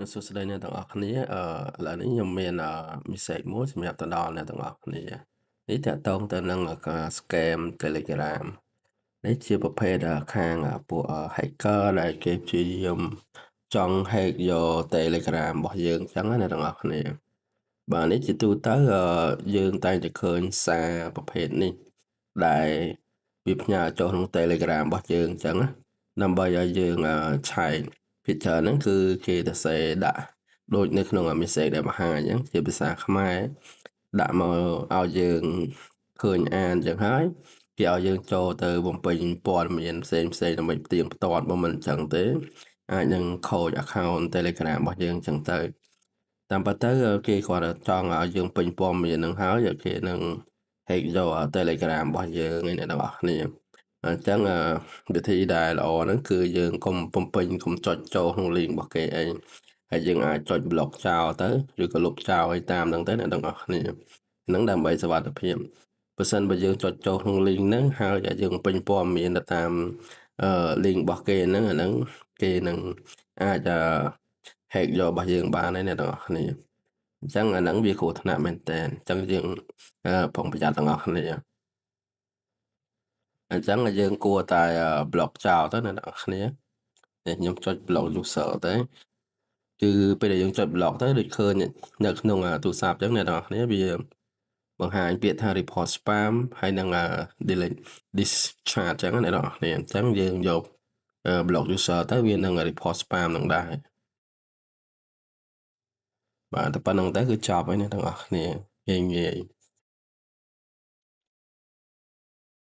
សួស្តីអ្នកទាំងអស់គ្នាឥឡូវនេះខ្ញុំមាន message មួយសម្រាប់ទៅដល់អ្នកទាំងអស់គ្នានេះតាក់ទងទៅនឹងការ scam Telegram នេះជាប្រភេទខាងពួក hacker ដែលគេព្យាយាមចង់ hack យក Telegram របស់យើងអញ្ចឹងណាអ្នកទាំងអស់គ្នាបាទនេះជាទូទៅយើងតែងតែឃើញសារប្រភេទនេះដែលវាផ្ញើចូលក្នុង Telegram របស់យើងអញ្ចឹងណាដើម្បីឲ្យយើងឆែកភាគច្រើនហ្នឹងគឺគេទៅសេដាក់ដូចនៅក្នុងmessage ដែលបង្ហាញអញ្ចឹងជាភាសាខ្មែរដាក់មកឲ្យយើងឃើញអានអញ្ចឹងហើយគេឲ្យយើងចូលទៅបំពេញព័ត៌មានផ្សេងៗដើម្បីផ្ទៀងផ្ទាត់បើមិនអញ្ចឹងទេអាចនឹងខូច account Telegram របស់យើងអញ្ចឹងទៅតាមពិតទៅគេគាត់តែចង់ឲ្យយើងពេញព័ត៌មានហ្នឹងហើយគេនឹង hack យក Telegram របស់យើងឯអ្នកទាំងអស់គ្នាអញ្ចឹងវិធីដែលល្អហ្នឹងគឺយើងកុំបំពេញកុំចុចចូលក្នុង link របស់គេអីហើយយើងអាចចុច block ចោលទៅឬក៏លុបចោលអីតាមហ្នឹងទៅអ្នកទាំងអស់គ្នាហ្នឹងដើម្បីសុវត្ថិភាពបើសិនបើយើងចុចចូលក្នុង link ហ្នឹងហើយយើងពេញព័ត៌មានទៅតាមlink របស់គេហ្នឹងអាហ្នឹងគេនឹងអាចhack យករបស់យើងបានហើយអ្នកទាំងអស់គ្នាអញ្ចឹងអាហ្នឹងវាគ្រោះថ្នាក់មែនតើអញ្ចឹងយើងប្រុងប្រយ័ត្នទាំងអស់គ្នាអញ្ចឹងយើងគួរតែ block ចោលទៅអ្នកទាំងអស់គ្នានេះខ្ញុំចុច block user ទៅគឺពេលដែលយើងចុច block ទៅដូចឃើញនៅក្នុងទូរស័ព្ទអញ្ចឹងអ្នកទាំងអស់គ្នាវាបង្ហាញពាក្យថា report spam ហើយនឹងdelete discharge អញ្ចឹងអ្នកទាំងអស់គ្នាអញ្ចឹងយើងយក block user ទៅវានឹង report spam នឹងដែរបាទតែប៉ុណ្្នឹងទៅគឺចប់ហើយអ្នកទាំងអស់គ្នាងាយ